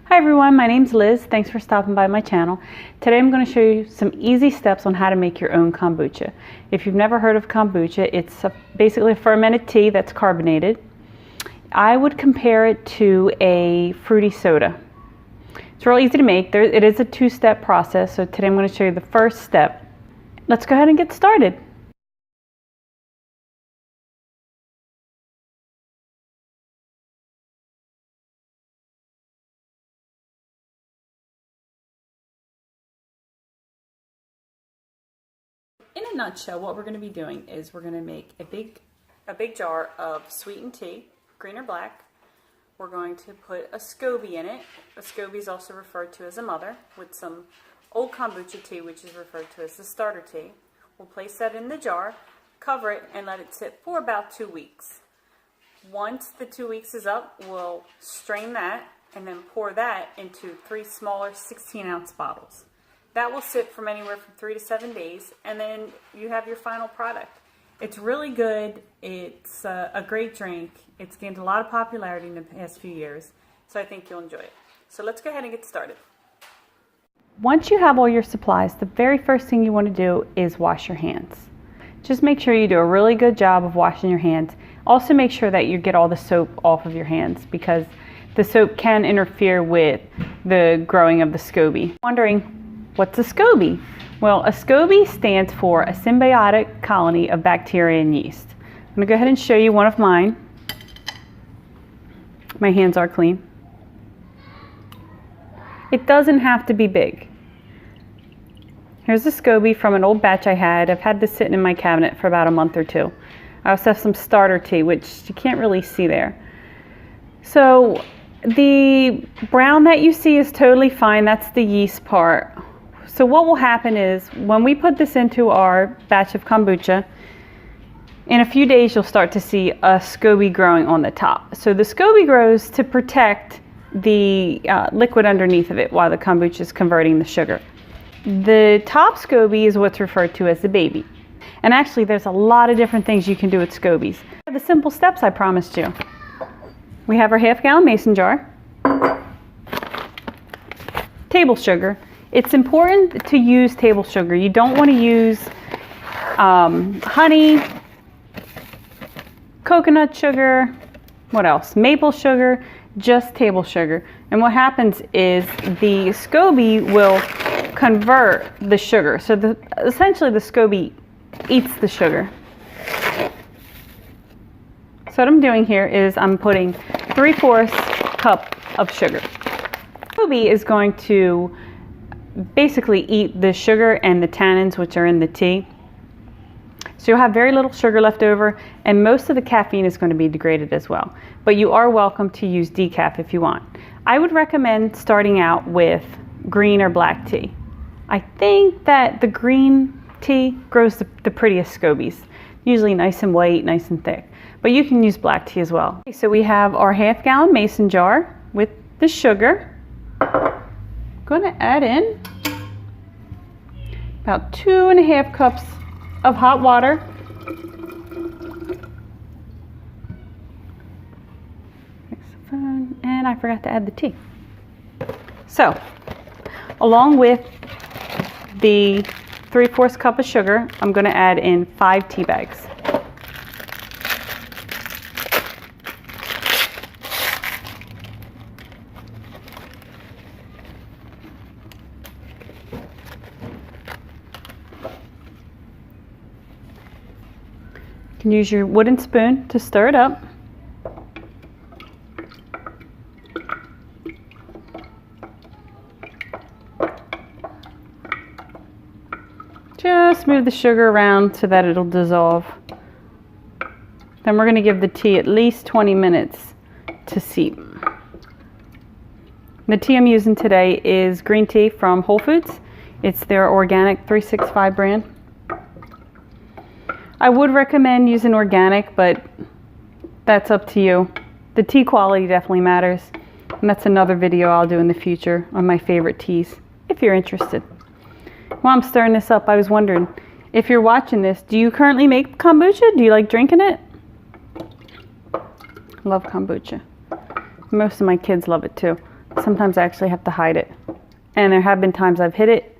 Hi everyone, my name's Liz. Thanks for stopping by my channel. Today I'm going to show you some easy steps on how to make your own kombucha. If you've never heard of kombucha, it's basically a fermented tea that's carbonated. I would compare it to a fruity soda. It's real easy to make. It is a two-step process, so today I'm going to show you the first step. Let's go ahead and get started. In a nutshell, what we're going to be doing is we're going to make a big jar of sweetened tea, green or black. We're going to put a SCOBY in it. A SCOBY is also referred to as a mother, with some old kombucha tea, which is referred to as the starter tea. We'll place that in the jar, cover it, and let it sit for about 2 weeks. Once the 2 weeks is up, we'll strain that and then pour that into 3 smaller 16-ounce bottles. That will sit from anywhere from 3 to 7 days, and then you have your final product. It's really good. It's a great drink. It's gained a lot of popularity in the past few years, so I think you'll enjoy it. So let's go ahead and get started. Once you have all your supplies, the very first thing you want to do is wash your hands. Just make sure you do a really good job of washing your hands. Also make sure that you get all the soap off of your hands, because the soap can interfere with the growing of the SCOBY. Wondering, what's a SCOBY? Well, a SCOBY stands for a symbiotic colony of bacteria and yeast. I'm going to go ahead and show you one of mine. My hands are clean. It doesn't have to be big. Here's a SCOBY from an old batch I had. I've had this sitting in my cabinet for about a month or two. I also have some starter tea, which you can't really see there. So the brown that you see is totally fine. That's the yeast part. So what will happen is when we put this into our batch of kombucha, in a few days you'll start to see a SCOBY growing on the top. So the SCOBY grows to protect the liquid underneath of it while the kombucha is converting the sugar. The top SCOBY is what's referred to as the baby. And actually there's a lot of different things you can do with SCOBYs. The simple steps I promised you. We have our half-gallon mason jar, table sugar. It's important to use table sugar. You don't want to use honey, coconut sugar, what else? Maple sugar, just table sugar. And what happens is the SCOBY will convert the sugar. So essentially the SCOBY eats the sugar. So what I'm doing here is I'm putting 3/4 cup of sugar. SCOBY is going to basically eat the sugar and the tannins which are in the tea. So you'll have very little sugar left over, and most of the caffeine is going to be degraded as well. But you are welcome to use decaf if you want. I would recommend starting out with green or black tea. I think that the green tea grows the prettiest SCOBYs. Usually nice and white, nice and thick. But you can use black tea as well. Okay, so we have our half-gallon mason jar with the sugar. I'm going to add in about 2.5 cups of hot water. And I forgot to add the tea. So, along with the 3/4 cup of sugar, I'm going to add in 5 tea bags. You can use your wooden spoon to stir it up. Just move the sugar around so that it'll dissolve. Then we're going to give the tea at least 20 minutes to seep. The tea I'm using today is green tea from Whole Foods. It's their organic 365 brand. I would recommend using organic, but that's up to you. The tea quality definitely matters, and that's another video I'll do in the future on my favorite teas, if you're interested. While I'm stirring this up, I was wondering, if you're watching this, do you currently make kombucha? Do you like drinking it? Love kombucha. Most of my kids love it too. Sometimes I actually have to hide it. And there have been times I've hit it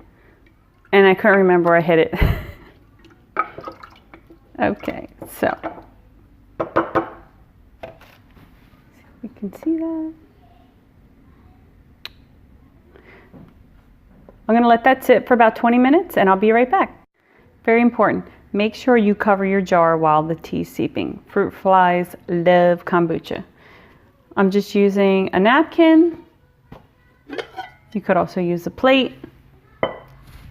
and I couldn't remember I hit it. Okay, so we can see that. I'm going to let that sit for about 20 minutes and I'll be right back. Very important. Make sure you cover your jar while the tea's seeping. Fruit flies love kombucha. I'm just using a napkin. You could also use a plate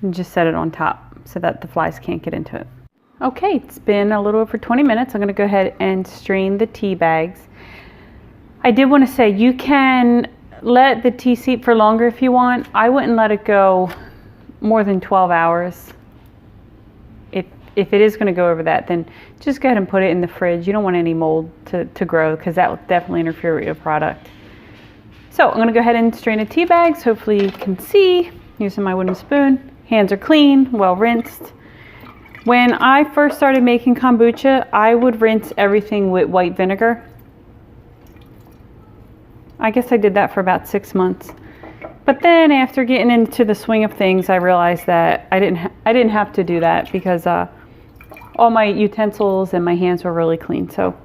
and just set it on top so that the flies can't get into it. Okay, it's been a little over 20 minutes. I'm going to go ahead and strain the tea bags. I did want to say you can let the tea seep for longer if you want. I wouldn't let it go more than 12 hours. If it is going to go over that, then just go ahead and put it in the fridge. You don't want any mold to grow because that will definitely interfere with your product. So I'm going to go ahead and strain the tea bags. Hopefully you can see using my wooden spoon. Hands are clean, well rinsed. When I first started making kombucha, I would rinse everything with white vinegar. I guess I did that for about 6 months. But then after getting into the swing of things, I realized that I didn't have to do that because all my utensils and my hands were really clean. So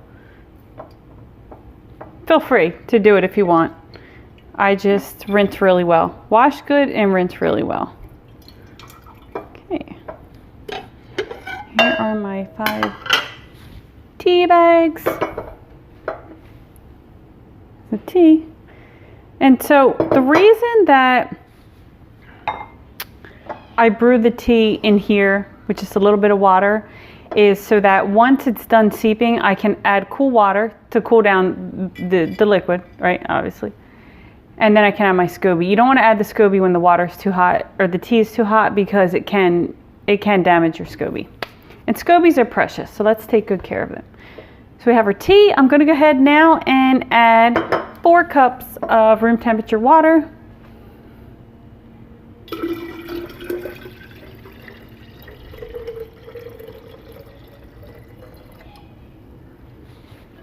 feel free to do it if you want. I just rinse really well. Wash good and rinse really well. Okay. Here are my 5 tea bags. The tea. And so the reason that I brew the tea in here with just a little bit of water is so that once it's done seeping, I can add cool water to cool down the liquid, right, obviously. And then I can add my SCOBY. You don't want to add the SCOBY when the water's too hot or the tea is too hot because it can damage your SCOBY. And SCOBYs are precious, so let's take good care of them. So we have our tea. I'm going to go ahead now and add 4 cups of room temperature water.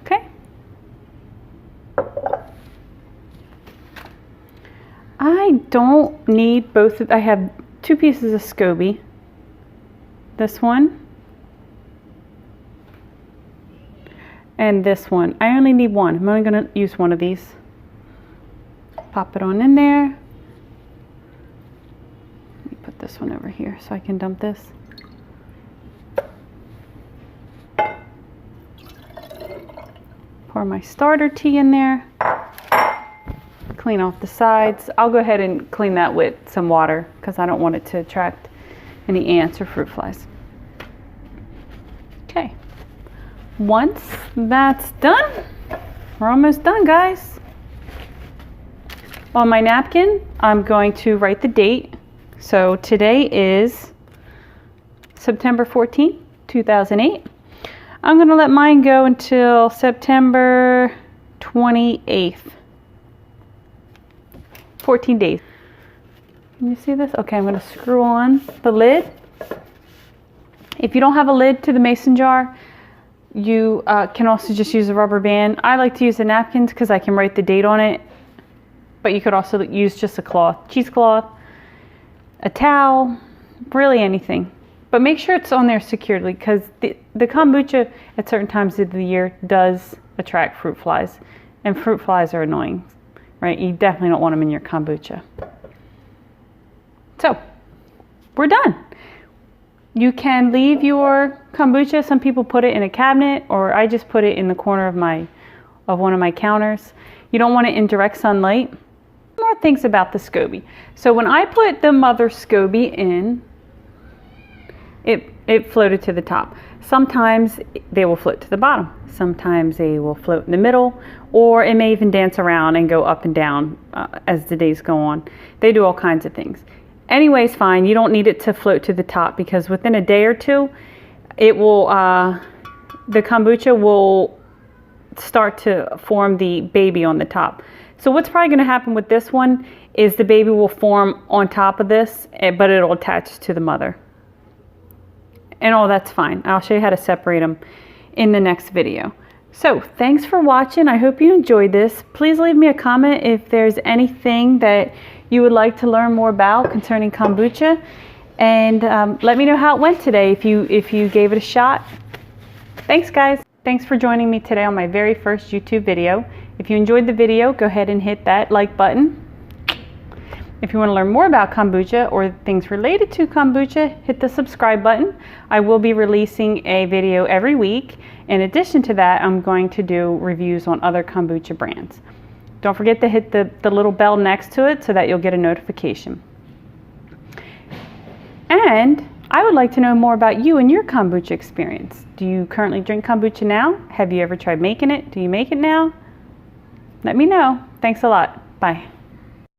Okay. I don't need both. I have 2 pieces of SCOBY. This one. And this one. I only need one. I'm only going to use one of these. Pop it on in there. Let me put this one over here so I can dump this. Pour my starter tea in there. Clean off the sides. I'll go ahead and clean that with some water because I don't want it to attract any ants or fruit flies. Okay. Once that's done, we're almost done, guys. On my napkin, I'm going to write the date. So today is September 14th, 2008. I'm going to let mine go until September 28th. 14 days. Can you see this? Okay, I'm going to screw on the lid. If you don't have a lid to the mason jar, you can also just use a rubber band. I like to use the napkins because I can write the date on it. But you could also use just a cloth, cheesecloth, a towel, really anything. But make sure it's on there securely because the kombucha at certain times of the year does attract fruit flies. And fruit flies are annoying, right? You definitely don't want them in your kombucha. So, we're done. You can leave your kombucha. Some people put it in a cabinet, or I just put it in the corner of one of my counters. You don't want it in direct sunlight. More things about the SCOBY. So when I put the mother SCOBY in, it floated to the top. Sometimes they will float to the bottom. Sometimes they will float in the middle, or it may even dance around and go up and down as the days go on. They do all kinds of things. Anyways, fine. You don't need it to float to the top because within a day or two, it will, the kombucha will start to form the baby on the top. So what's probably going to happen with this one is the baby will form on top of this, but it'll attach to the mother. And that's fine. I'll show you how to separate them in the next video. So thanks for watching. I hope you enjoyed this. Please leave me a comment if there's anything that you would like to learn more about concerning kombucha, and let me know how it went today if you gave it a shot. Thanks guys. Thanks for joining me today on my very first YouTube video. If you enjoyed the video, go ahead and hit that like button. If you want to learn more about kombucha or things related to kombucha, hit the subscribe button. I will be releasing a video every week. In addition to that, I'm going to do reviews on other kombucha brands. Don't forget to hit the little bell next to it so that you'll get a notification. And I would like to know more about you and your kombucha experience. Do you currently drink kombucha now? Have you ever tried making it? Do you make it now? Let me know. Thanks a lot. Bye.